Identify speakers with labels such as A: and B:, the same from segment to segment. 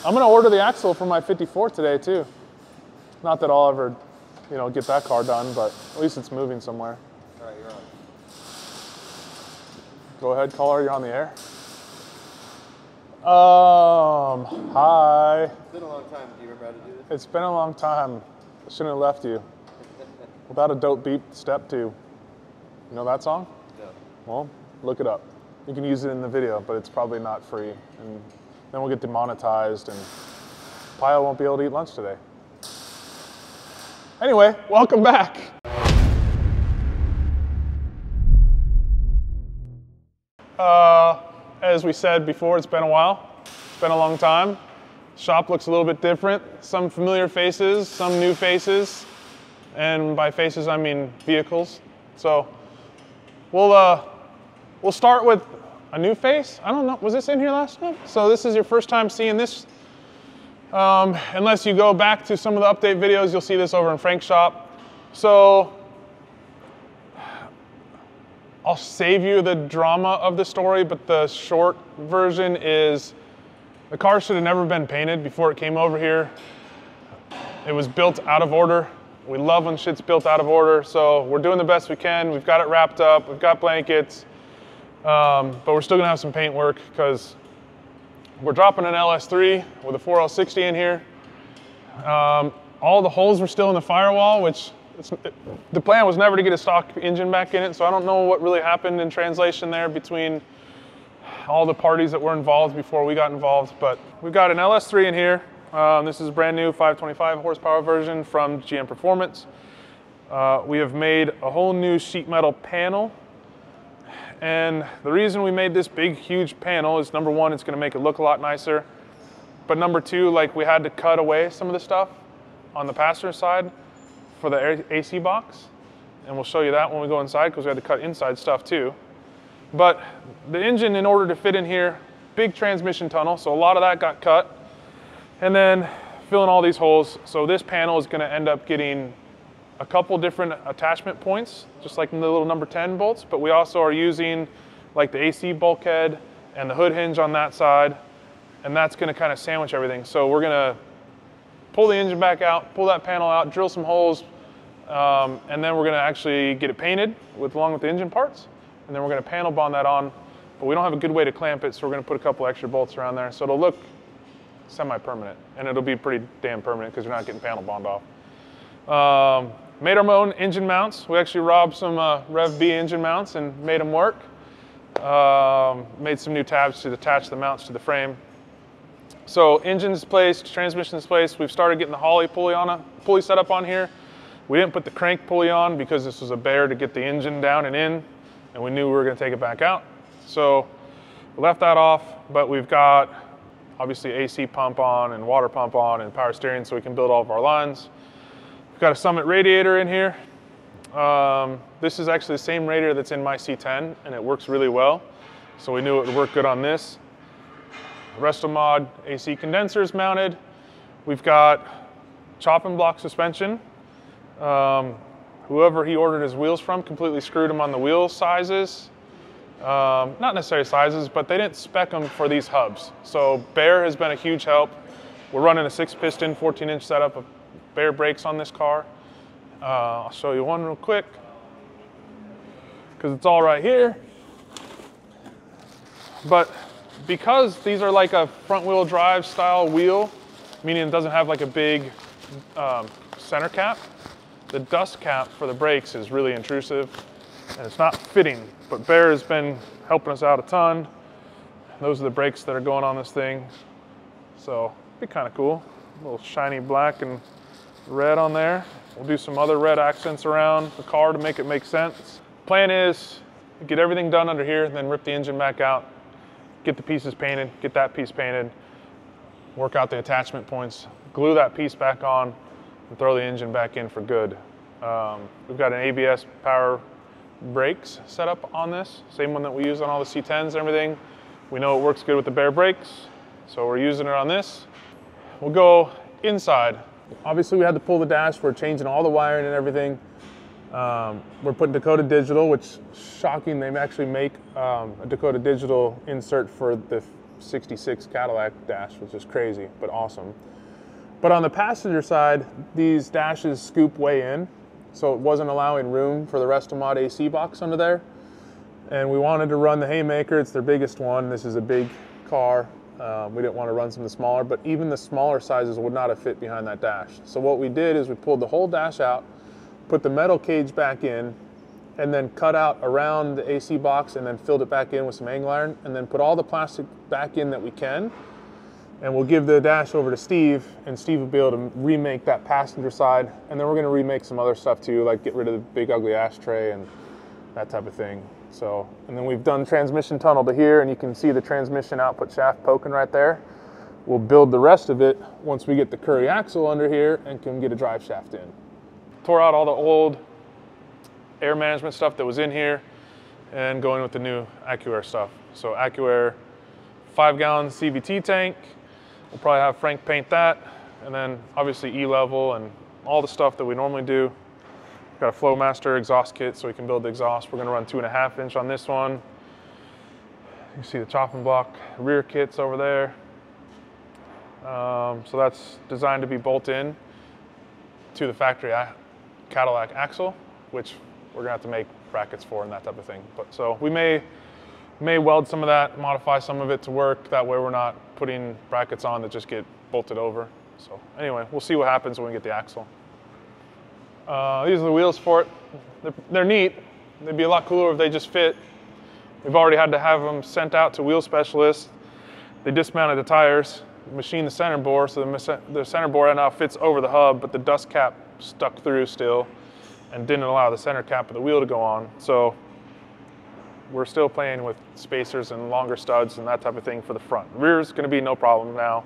A: I'm gonna order the axle for my 54 today too. Not that I'll ever, get that car done, but at least it's moving somewhere.
B: All right, you're on.
A: Go ahead, caller, you're on the air. Hi.
B: It's been a long time. Do you remember how to do this?
A: It's been a long time. I shouldn't have left you. Without a dope beat, step 2. You know that song?
B: No.
A: Well, look it up. You can use it in the video, but it's probably not free. And then we'll get demonetized and Pio won't be able to eat lunch today. Anyway, welcome back. As we said before, it's been a while. It's been a long time. Shop looks a little bit different. Some familiar faces, some new faces. And by faces, I mean vehicles. So we'll start with a new face. I don't know, was this in here last time? So this is your first time seeing this. Unless you go back to some of the update videos, you'll see this over in Frank's shop. So I'll save you the drama of the story, but the short version is the car should have never been painted before it came over here. It was built out of order. We love when shit's built out of order, so we're doing the best we can. We've got it wrapped up, we've got blankets, but we're still gonna have some paint work because we're dropping an LS3 with a 4L60 in here. All the holes were still in the firewall, which the plan was never to get a stock engine back in it, so I don't know what really happened in translation there between all the parties that were involved before we got involved, but we've got an LS3 in here. This is a brand new 525 horsepower version from GM Performance. We have made a whole new sheet metal panel, and the reason we made this big, huge panel is number one, it's gonna make it look a lot nicer, but number two, like we had to cut away some of the stuff on the passenger side for the AC box, and we'll show you that when we go inside because we had to cut inside stuff too. But the engine, in order to fit in here, big transmission tunnel, so a lot of that got cut, and then filling all these holes. So this panel is gonna end up getting a couple different attachment points, just like in the little number 10 bolts, but we also are using like the AC bulkhead and the hood hinge on that side, and that's gonna kind of sandwich everything. So we're gonna pull the engine back out, pull that panel out, drill some holes, and then we're gonna actually get it painted along with the engine parts, and then we're gonna panel bond that on, but we don't have a good way to clamp it, so we're gonna put a couple extra bolts around there, so it'll look semi-permanent, and it'll be pretty damn permanent because you're not getting panel bond off. Made our own engine mounts. We actually robbed some Rev B engine mounts and made them work. Made some new tabs to attach the mounts to the frame. So engine's placed, transmission's placed. We've started getting the Holley pulley set up on here. We didn't put the crank pulley on because this was a bear to get the engine down and in, and we knew we were gonna take it back out. So we left that off, but we've got obviously AC pump on and water pump on and power steering so we can build all of our lines. We've got a Summit radiator in here. This is actually the same radiator that's in my C10 and it works really well. So we knew it would work good on this. Restomod AC condensers mounted. We've got chopping block suspension. Whoever he ordered his wheels from completely screwed him on the wheel sizes. Not necessarily sizes, but they didn't spec them for these hubs. So Bear has been a huge help. We're running a 6-piston, 14-inch setup of Bear brakes on this car. I'll show you one real quick, because it's all right here. But because these are like a front-wheel drive style wheel, meaning it doesn't have like a big center cap, the dust cap for the brakes is really intrusive, and it's not fitting. But Bear has been helping us out a ton. Those are the brakes that are going on this thing. So it'd be kind of cool. A little shiny black and red on there. We'll do some other red accents around the car to make it make sense. Plan is get everything done under here, then rip the engine back out, get the pieces painted, get that piece painted, work out the attachment points, glue that piece back on, and throw the engine back in for good. We've got an ABS power brakes set up on this, same one that we use on all the C10s and everything. We know it works good with the Bear brakes, so we're using it on this. We'll go inside. Obviously we had to pull the dash, we're changing all the wiring and everything. We're putting Dakota Digital, which shocking, they actually make a Dakota Digital insert for the '66 Cadillac dash, which is crazy, but awesome. But on the passenger side, these dashes scoop way in, so it wasn't allowing room for the Restomod AC box under there. And we wanted to run the Haymaker. It's their biggest one. This is a big car. We didn't want to run some of the smaller, but even the smaller sizes would not have fit behind that dash. So what we did is we pulled the whole dash out, put the metal cage back in, and then cut out around the AC box and then filled it back in with some angle iron, and then put all the plastic back in that we can. And we'll give the dash over to Steve, and Steve will be able to remake that passenger side. And then we're gonna remake some other stuff too, like get rid of the big ugly ashtray and that type of thing. So, and then we've done transmission tunnel to here, and you can see the transmission output shaft poking right there. We'll build the rest of it once we get the Currie axle under here and can get a drive shaft in. Tore out all the old air management stuff that was in here and going with the new AccuAir stuff. So AccuAir 5-gallon CVT tank. We'll probably have Frank paint that, and then obviously E-level and all the stuff that we normally do. Got a Flowmaster exhaust kit so we can build the exhaust. We're gonna run 2.5 inch on this one. You can see the chopping block rear kits over there. So that's designed to be bolt in to the factory Cadillac axle, which we're gonna have to make brackets for and that type of thing. But so we may weld some of that, modify some of it to work. That way we're not putting brackets on that just get bolted over. So anyway, we'll see what happens when we get the axle. These are the wheels for it. They're neat. They'd be a lot cooler if they just fit. We've already had to have them sent out to wheel specialists. They dismounted the tires, machined the center bore, so the center bore now fits over the hub, but the dust cap stuck through still and didn't allow the center cap of the wheel to go on. So we're still playing with spacers and longer studs and that type of thing for the front. Rear's gonna be no problem now,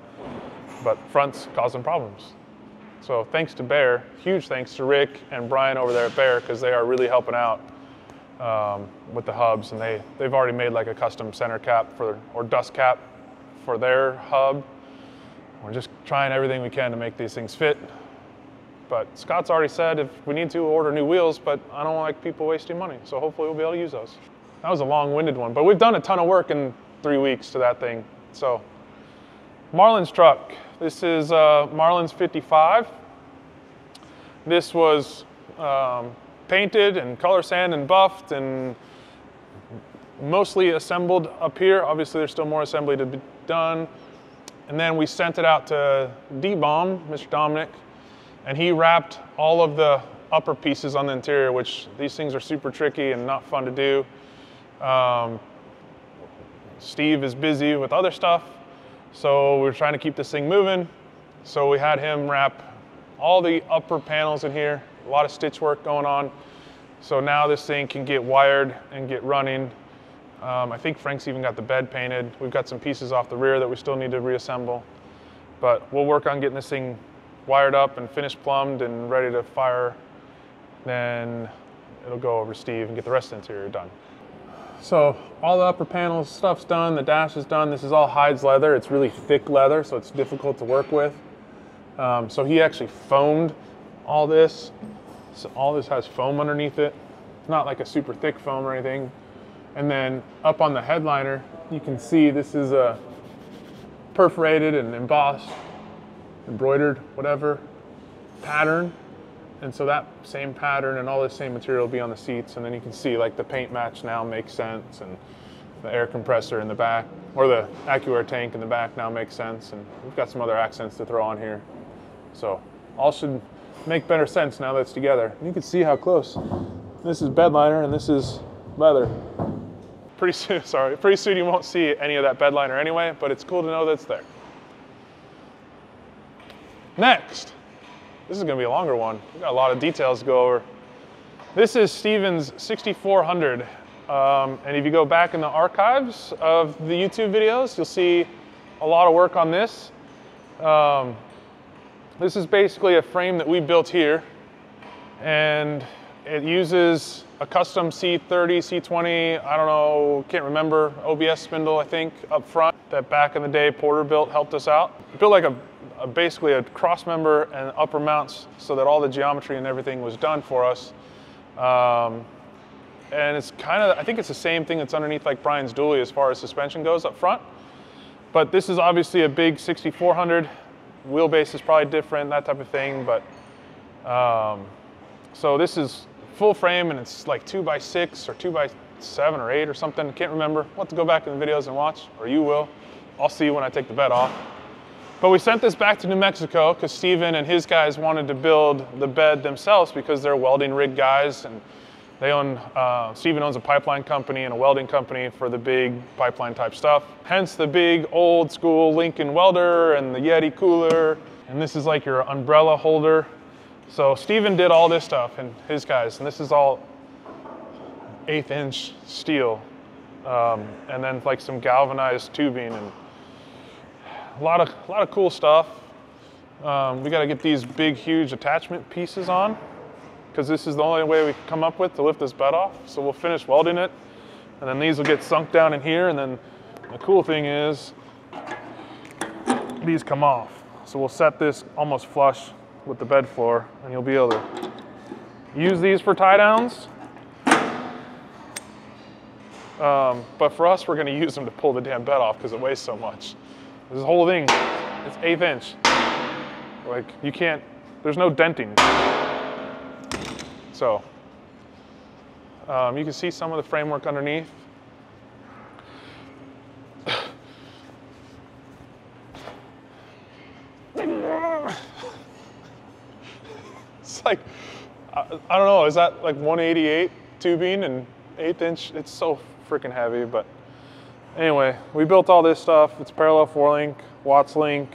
A: but front's causing problems. So thanks to Bear, huge thanks to Rick and Brian over there at Bear, because they are really helping out with the hubs, and they've already made like a custom center cap or dust cap for their hub. We're just trying everything we can to make these things fit. But Scott's already said if we need to, we'll order new wheels, but I don't like people wasting money, so hopefully we'll be able to use those. That was a long-winded one, but we've done a ton of work in 3 weeks to that thing. So Marlin's truck. This is Marlin's 55. This was painted and color sand and buffed and mostly assembled up here. Obviously there's still more assembly to be done. And then we sent it out to D-Bomb, Mr. Dominic, and he wrapped all of the upper pieces on the interior, which these things are super tricky and not fun to do. Steve is busy with other stuff, so we're trying to keep this thing moving. So we had him wrap all the upper panels in here, a lot of stitch work going on. So now this thing can get wired and get running. I think Frank's even got the bed painted. We've got some pieces off the rear that we still need to reassemble. But we'll work on getting this thing wired up and finished plumbed and ready to fire. Then it'll go over to Steve and get the rest of the interior done. So all the upper panels stuff's done, the dash is done. This is all Hides leather. It's really thick leather, so it's difficult to work with. So he actually foamed all this. So all this has foam underneath it. It's not like a super thick foam or anything. And then up on the headliner, you can see this is a perforated and embossed, embroidered, whatever, pattern. And so that same pattern and all this same material will be on the seats. And then you can see like the paint match now makes sense, and the air compressor in the back, or the AccuAir tank in the back now makes sense. And we've got some other accents to throw on here. So all should make better sense now that it's together. And you can see how close. This is bed liner and this is leather. Pretty soon you won't see any of that bed liner anyway, but it's cool to know that it's there. Next, this is gonna be a longer one. We've got a lot of details to go over. This is Steven's 6400. And if you go back in the archives of the YouTube videos, you'll see a lot of work on this. This is basically a frame that we built here, and it uses a custom C30, C20, I don't know, can't remember, OBS spindle, I think, up front, that back in the day Porter built, helped us out. We built like basically a cross member and upper mounts so that all the geometry and everything was done for us. And it's kind of, I think it's the same thing that's underneath like Brian's dually as far as suspension goes up front. But this is obviously a big 6400. Wheelbase is probably different, that type of thing. But so this is full frame, and it's like 2x6 or 2x7 or 8 or something. I can't remember. We'll have to go back in the videos and watch, or you will. I'll see you when I take the bed off. But we sent this back to New Mexico because Steven and his guys wanted to build the bed themselves because they're welding rig guys, and they own, Steven owns a pipeline company and a welding company for the big pipeline type stuff. Hence the big old school Lincoln welder and the Yeti cooler. And this is like your umbrella holder. So Steven did all this stuff and his guys, and this is all 1/8 inch steel. And then like some galvanized tubing and a lot of cool stuff. We got to get these big, huge attachment pieces on because this is the only way we can come up with to lift this bed off. So we'll finish welding it, and then these will get sunk down in here. And then the cool thing is these come off. So we'll set this almost flush with the bed floor, and you'll be able to use these for tie downs. But for us, we're going to use them to pull the damn bed off because it weighs so much. This whole thing, it's 1/8 inch. Like you can't, there's no denting. So you can see some of the framework underneath. It's like, I don't know, is that like 188 tubing and 1/8 inch? It's so freaking heavy, but anyway, we built all this stuff. It's parallel 4-link, Watts link.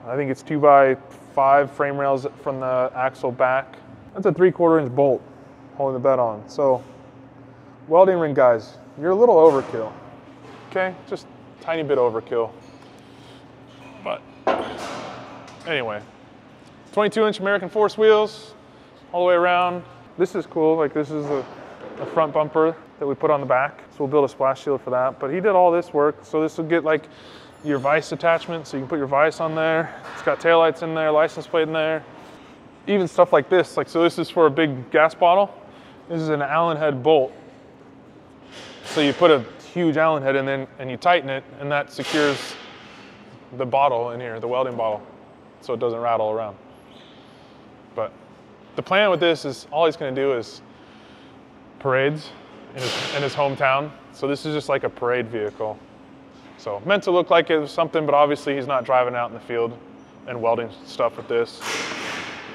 A: I think it's 2x5 frame rails from the axle back. That's a 3/4 inch bolt holding the bed on. So welding ring guys, you're a little overkill. Okay, just tiny bit overkill. But anyway, 22-inch American Force wheels all the way around. This is cool. Like this is a front bumper that we put on the back. So we'll build a splash shield for that. But he did all this work. So this will get like your vise attachment. So you can put your vise on there. It's got taillights in there, license plate in there. Even stuff like this. Like, so this is for a big gas bottle. This is an Allen head bolt. So you put a huge Allen head in there and you tighten it, and that secures the bottle in here, the welding bottle, so it doesn't rattle around. But the plan with this is all he's going to do is parades in his hometown. So this is just like a parade vehicle. So meant to look like it was something, but obviously he's not driving out in the field and welding stuff with this.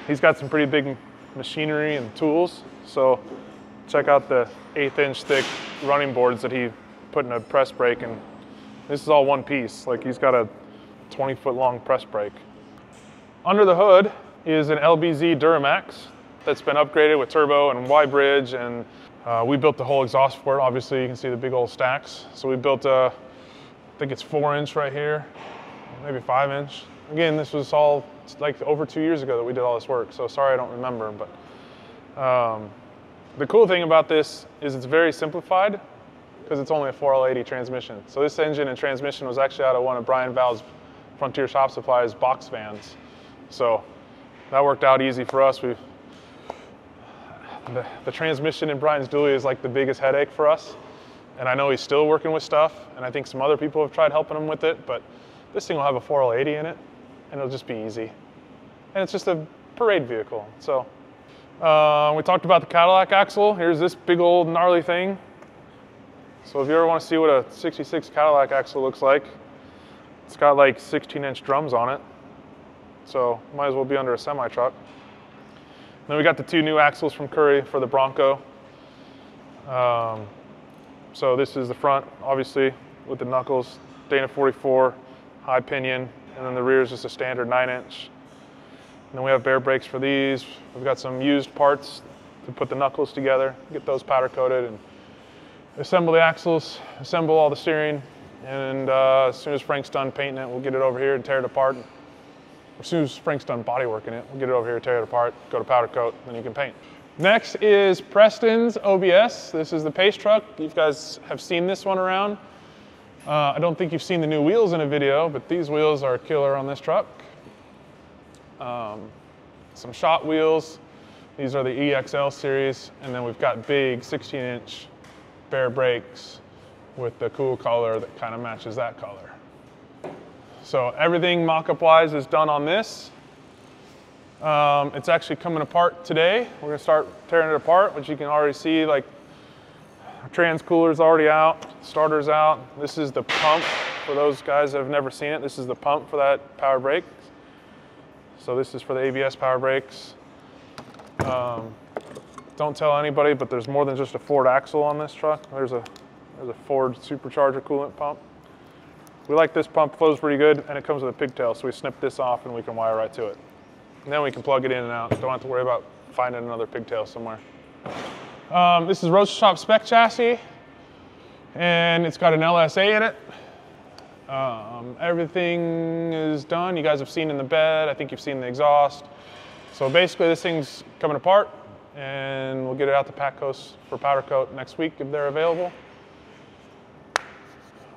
A: He's got some pretty big machinery and tools. So check out the 1/8 inch thick running boards that he put in a press brake, and this is all one piece. Like he's got a 20-foot long press brake. Under the hood is an LBZ Duramax that's been upgraded with turbo and Y-bridge, and we built the whole exhaust for it. Obviously you can see the big old stacks. So we built I think it's 4-inch right here, maybe 5-inch. Again, this was all like over 2 years ago that we did all this work, so sorry I don't remember. But the cool thing about this is it's very simplified because it's only a 4L80 transmission. So this engine and transmission was actually out of one of Brian Val's Frontier Shop Supplies box vans. So that worked out easy for us. The transmission in Brian's dually is like the biggest headache for us. And I know he's still working with stuff, and I think some other people have tried helping him with it, but this thing will have a 4L80 in it, and it'll just be easy. And it's just a parade vehicle. So we talked about the Cadillac axle. Here's this big old gnarly thing. So if you ever want to see what a 66 Cadillac axle looks like, it's got like 16-inch drums on it. So might as well be under a semi-truck. Then we got the 2 new axles from Curry for the Bronco. So this is the front, obviously, with the knuckles, Dana 44, high pinion, and then the rear is just a standard 9-inch. And then we have bare brakes for these. We've got some used parts to put the knuckles together, get those powder coated, and assemble the axles, assemble all the steering, and as soon as Frank's done painting it, we'll get it over here and tear it apart. As soon as Frank's done body working it, we'll get it over here, tear it apart, go to powder coat, then you can paint. Next is Preston's OBS. This is the Pace truck. You guys have seen this one around. I don't think you've seen the new wheels in a video, but these wheels are killer on this truck. Some shot wheels. These are the EXL series, and then we've got big 16-inch bare brakes with the cool color that kind of matches that color. So everything mock-up wise is done on this. It's actually coming apart today. We're gonna start tearing it apart, which you can already see, like trans cooler's already out, starter's out. This is the pump for those guys that have never seen it. This is the pump for that power brake. So this is for the ABS power brakes. Don't tell anybody, but there's more than just a Ford axle on this truck. There's a Ford supercharger coolant pump. We like this pump, flows pretty good, and it comes with a pigtail, so we snip this off and we can wire right to it. And then we can plug it in and out. Don't have to worry about finding another pigtail somewhere. This is Roadster Shop spec chassis, and it's got an LSA in it. Everything is done. You guys have seen in the bed. I think you've seen the exhaust. So basically this thing's coming apart, and we'll get it out to Patcoast for powder coat next week if they're available.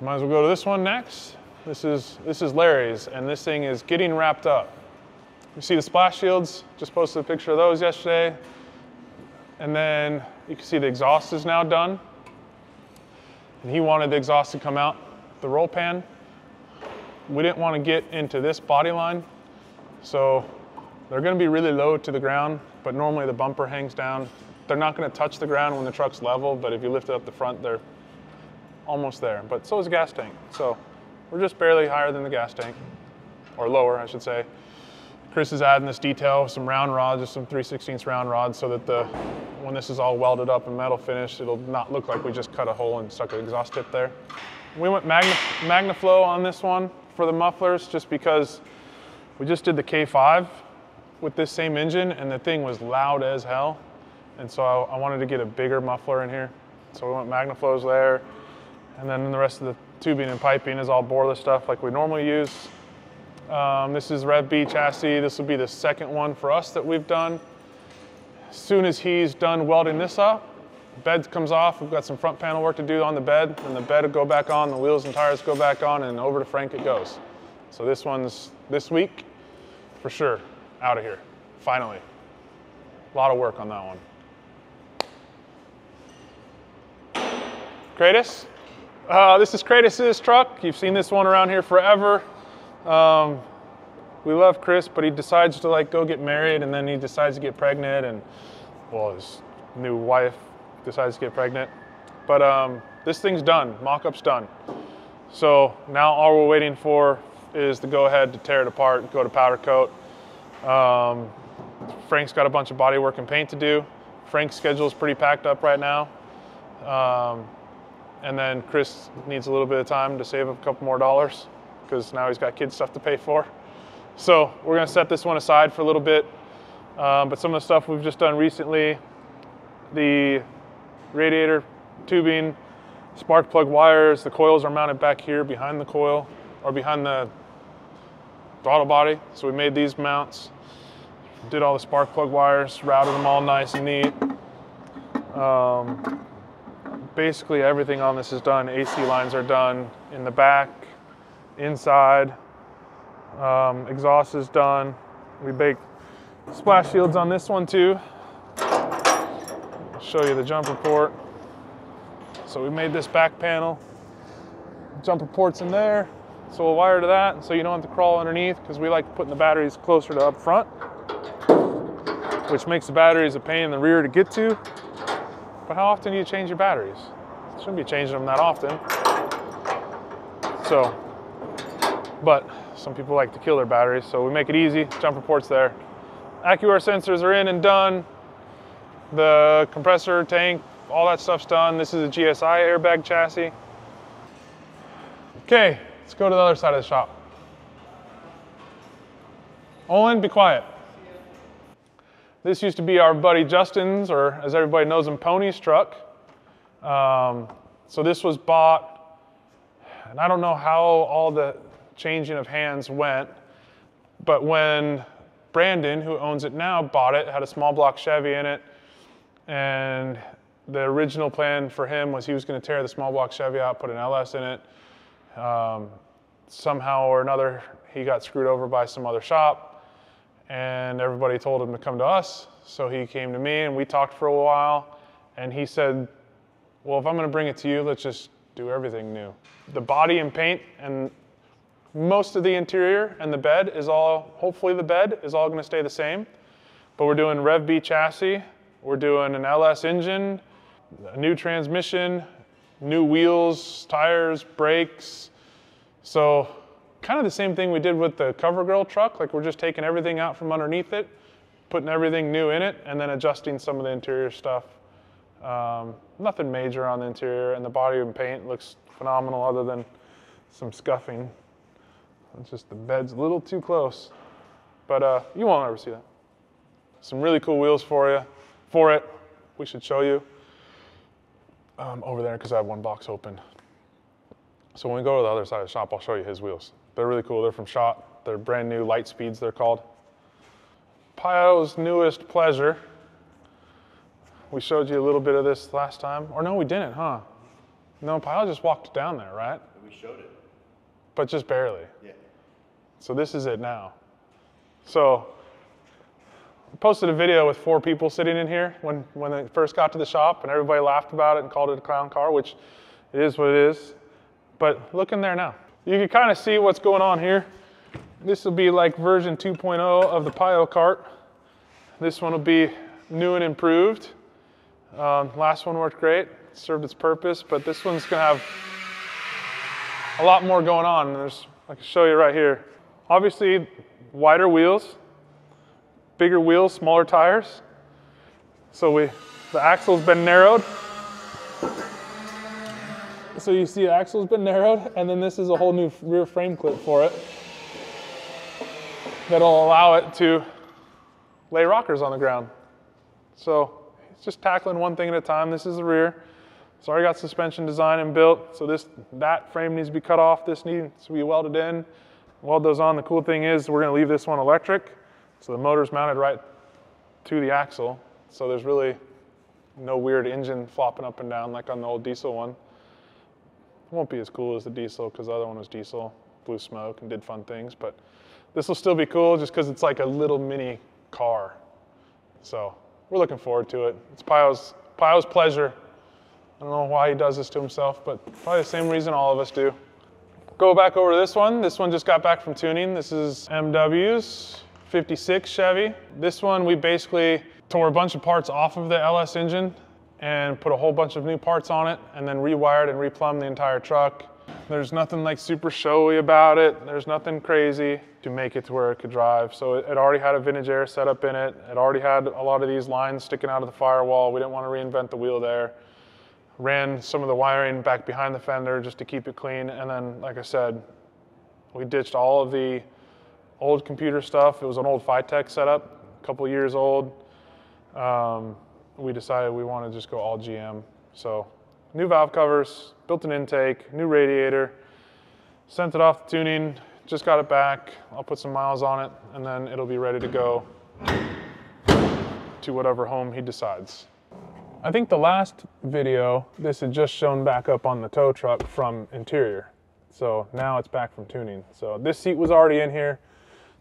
A: Might as well go to this one next. This is Larry's, and this thing is getting wrapped up. You see the splash shields, just posted a picture of those yesterday. And then you can see the exhaust is now done. And he wanted the exhaust to come out the roll pan. We didn't want to get into this body line, so they're going to be really low to the ground, but normally the bumper hangs down. They're not going to touch the ground when the truck's level, but if you lift it up the front, they're almost there. But so is the gas tank. So we're just barely higher than the gas tank, or lower, I should say. Chris is adding this detail, some round rods, just some 3/16 round rods, so that when this is all welded up and metal finished, it'll not look like we just cut a hole and stuck an exhaust tip there. We went MagnaFlow on this one for the mufflers, just because we just did the K5 with this same engine, and the thing was loud as hell. And so I wanted to get a bigger muffler in here. So we went MagnaFlows there. And then the rest of the tubing and piping is all boreless stuff like we normally use. This is Rev B chassis. This will be the second one for us that we've done. As soon as he's done welding this up, bed comes off. We've got some front panel work to do on the bed, and the bed will go back on, the wheels and tires go back on, and over to Frank it goes. So this one's this week, for sure, out of here, finally. A lot of work on that one. Kratos? This is Kratos' truck. You've seen this one around here forever. We love Chris, but he decides to go get married, and then he decides to get pregnant, and well, his new wife decides to get pregnant. But this thing's done, mock-up's done. So now all we're waiting for is the go-ahead to tear it apart, go to powder coat. Frank's got a bunch of body work and paint to do. Frank's schedule is pretty packed up right now. And then Chris needs a little bit of time to save a couple more dollars, because now he's got kids stuff to pay for. So we're gonna set this one aside for a little bit. But some of the stuff we've just done recently, the radiator tubing, spark plug wires, the coils are mounted back here behind the coil, or behind the throttle body. So we made these mounts, did all the spark plug wires, routed them all nice and neat. Basically everything on this is done. AC lines are done in the back, inside. Exhaust is done. We baked splash shields on this one too. I'll show you the jumper port. So we made this back panel. Jumper port's in there. So we'll wire to that, so you don't have to crawl underneath, because we like putting the batteries closer to up front, which makes the batteries a pain in the rear to get to. But how often do you change your batteries? You shouldn't be changing them that often. So, but some people like to kill their batteries, so we make it easy. Jumper port's there. AccuAir sensors are in and done. The compressor, tank, all that stuff's done. This is a GSI airbag chassis. Okay, let's go to the other side of the shop. Olin, be quiet. This used to be our buddy Justin's, or as everybody knows him, Pony's truck. So this was bought, and I don't know how all the changing of hands went, but when Brandon, who owns it now, bought it, it had a small block Chevy in it, and the original plan for him was he was going to tear the small block Chevy out, put an LS in it. Somehow or another, he got screwed over by some other shop, and everybody told him to come to us. So he came to me, and we talked for a while, and he said, well, if I'm going to bring it to you, let's just do everything new. The body and paint and Most of the interior and the bed is all, hopefully the bed is all going to stay the same. But we're doing Rev B chassis, we're doing an LS engine, a new transmission, new wheels, tires, brakes. So kind of the same thing we did with the CoverGirl truck, like we're just taking everything out from underneath it, putting everything new in it, and then adjusting some of the interior stuff. Nothing major on the interior, and the body and paint looks phenomenal other than some scuffing. It's just the bed's a little too close, but you won't ever see that. Some really cool wheels for it. We should show you over there because I have one box open. So when we go to the other side of the shop, I'll show you his wheels. They're really cool. They're from Schott. They're brand new Light Speeds, they're called. Pyo's newest pleasure. We showed you a little bit of this last time. Or no, we didn't, huh? No, Pyo just walked down there, right?
B: We showed it.
A: But just barely.
B: Yeah.
A: So this is it now. So I posted a video with 4 people sitting in here when it first got to the shop, and everybody laughed about it and called it a clown car, which it is what it is. But look in there now. You can kind of see what's going on here. This will be like version 2.0 of the Pyo cart. This one will be new and improved. Last one worked great, served its purpose, but this one's gonna have a lot more going on. I can show you right here. Obviously, wider wheels, bigger wheels, smaller tires. So the axle's been narrowed. So you see the axle's been narrowed, and then this is a whole new rear frame clip for it that'll allow it to lay rockers on the ground. So it's just tackling one thing at a time. This is the rear. It's already got suspension design and built, so that frame needs to be cut off. This needs to be welded in. Weld those on. The cool thing is we're gonna leave this one electric, so the motor's mounted right to the axle, so there's really no weird engine flopping up and down like on the old diesel one. It won't be as cool as the diesel because the other one was diesel, blew smoke and did fun things, but this will still be cool just because it's like a little mini car. So we're looking forward to it. It's Pyo's pleasure. I don't know why he does this to himself, but probably the same reason all of us do. Go back over to this one. This one just got back from tuning. This is MW's 56 Chevy. This one we basically tore a bunch of parts off of the LS engine and put a whole bunch of new parts on it and then rewired and replumbed the entire truck. There's nothing like super showy about it. There's nothing crazy to make it to where it could drive. So it already had a vintage air setup in it. It already had a lot of these lines sticking out of the firewall. We didn't want to reinvent the wheel there. Ran some of the wiring back behind the fender just to keep it clean. And then, like I said, we ditched all of the old computer stuff. It was an old Phytech setup, a couple years old. We decided we want to just go all GM. So new valve covers, built-in intake, new radiator, sent it off the tuning, just got it back. I'll put some miles on it, and then it'll be ready to go to whatever home he decides. I think the last video, this had just shown back up on the tow truck from interior. So now it's back from tuning. So this seat was already in here.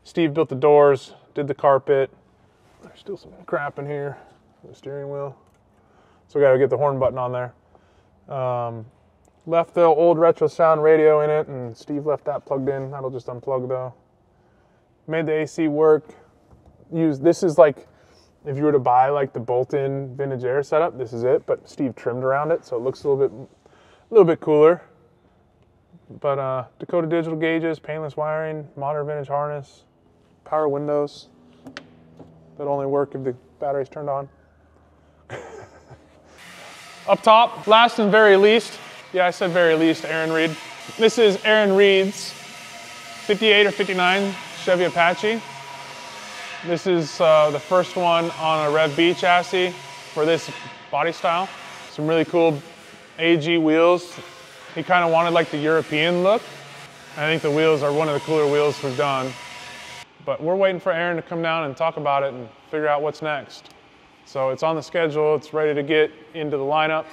A: Steve built the doors, did the carpet. There's still some crap in here. The steering wheel. So we gotta get the horn button on there. Left the old retro sound radio in it, and Steve left that plugged in. That'll just unplug though. Made the AC work. This is like, if you were to buy like the bolt-in vintage air setup, this is it, but Steve trimmed around it, so it looks a little bit cooler. But Dakota digital gauges, painless wiring, modern vintage harness, power windows that only work if the battery's turned on. Up top, last and very least, yeah, I said very least, Aaron Reed. This is Aaron Reed's 58 or 59 Chevy Apache. This is the first one on a Rev B chassis for this body style. Some really cool AG wheels. He kind of wanted like the European look. I think the wheels are one of the cooler wheels we've done. But we're waiting for Aaron to come down and talk about it and figure out what's next. So it's on the schedule, it's ready to get into the lineup.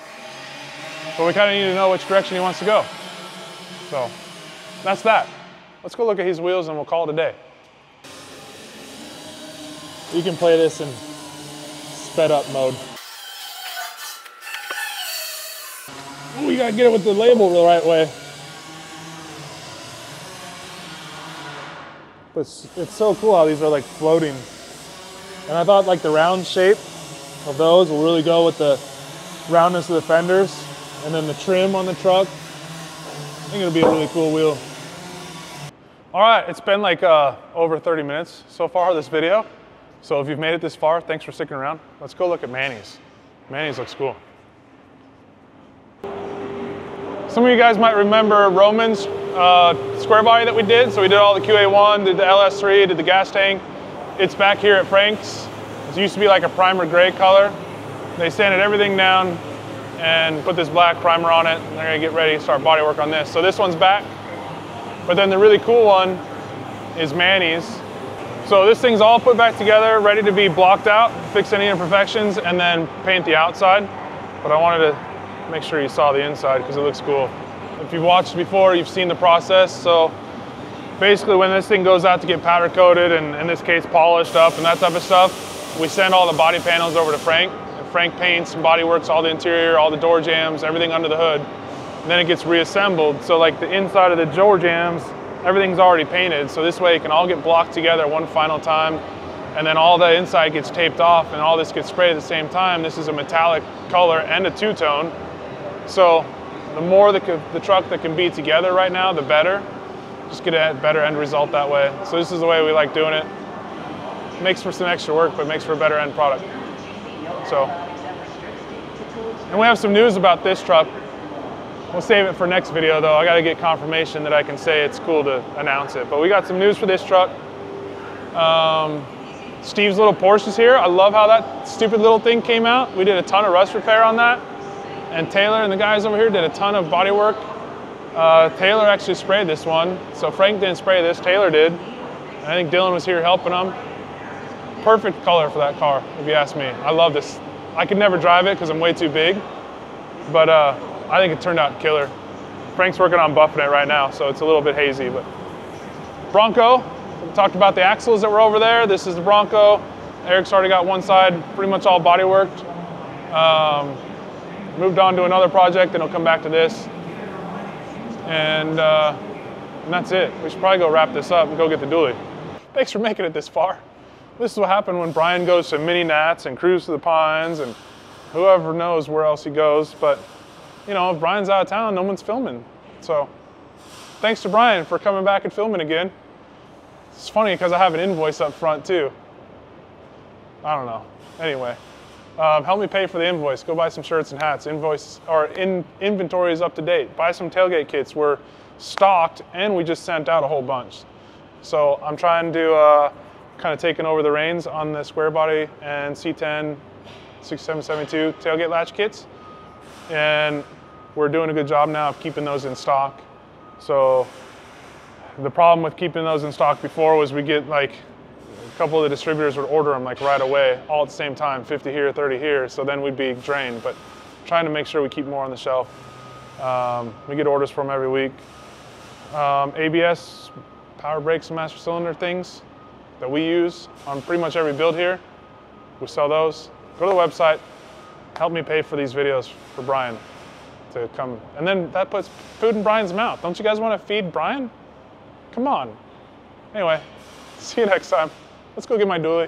A: But we kind of need to know which direction he wants to go. So that's that. Let's go look at his wheels and we'll call it a day. You can play this in sped up mode. We gotta get it with the label the right way.
C: But it's so cool how these are like floating. And I thought like the round shape of those will really go with the roundness of the fenders. And then the trim on the truck. I think it'll be a really cool wheel.
A: All right, it's been like over 30 minutes so far this video. So if you've made it this far, thanks for sticking around. Let's go look at Manny's. Manny's looks cool. Some of you guys might remember Roman's square body that we did. So we did all the QA1, did the LS3, did the gas tank. It's back here at Frank's. It used to be like a primer gray color. They sanded everything down and put this black primer on it. And they're gonna get ready to start body work on this. So this one's back. But then the really cool one is Manny's. So this thing's all put back together, ready to be blocked out, fix any imperfections, and then paint the outside. But I wanted to make sure you saw the inside because it looks cool. If you've watched before, you've seen the process. So basically when this thing goes out to get powder coated and in this case polished up and that type of stuff, we send all the body panels over to Frank. And Frank paints and body works all the interior, all the door jambs, everything under the hood. And then it gets reassembled. So like the inside of the door jambs, everything's already painted. So this way it can all get blocked together one final time. And then all the inside gets taped off and all this gets sprayed at the same time. This is a metallic color and a two-tone. So the more the truck that can be together right now, the better. Just get a better end result that way. So this is the way we like doing it. Makes for some extra work, but makes for a better end product. So, and we have some news about this truck. We'll save it for next video though. I gotta get confirmation that I can say it's cool to announce it. But we got some news for this truck. Steve's little Porsche is here. I love how that stupid little thing came out. We did a ton of rust repair on that. And Taylor and the guys over here did a ton of body work. Taylor actually sprayed this one. So Frank didn't spray this, Taylor did. And I think Dylan was here helping him. Perfect color for that car, if you ask me. I love this. I could never drive it because I'm way too big. But I think it turned out killer. Frank's working on buffing it right now, so it's a little bit hazy. But Bronco, we talked about the axles that were over there. This is the Bronco. Eric's already got one side pretty much all body worked. Moved on to another project, then he'll come back to this. And that's it. We should probably go wrap this up and go get the dually. Thanks for making it this far. This is what happened when Brian goes to Mini Nats and Cruise to the Pines and whoever knows where else he goes. But you know, if Brian's out of town, no one's filming. So thanks to Brian for coming back and filming again. It's funny because I have an invoice up front too. I don't know. Anyway, help me pay for the invoice. Go buy some shirts and hats. Inventory is up to date. Buy some tailgate kits. We're stocked and we just sent out a whole bunch. So I'm trying to kind of taking over the reins on the square body and C10 6772 tailgate latch kits. And we're doing a good job now of keeping those in stock. So the problem with keeping those in stock before was we get like a couple of the distributors would order them like right away, all at the same time, 50 here, 30 here. So then we'd be drained, but trying to make sure we keep more on the shelf. We get orders from every week. ABS, power brakes and master cylinder things that we use on pretty much every build here. We sell those. Go to the website, help me pay for these videos for Brian to come. And then that puts food in Brian's mouth. Don't you guys want to feed Brian? Come on. Anyway, see you next time. Let's go get my dually.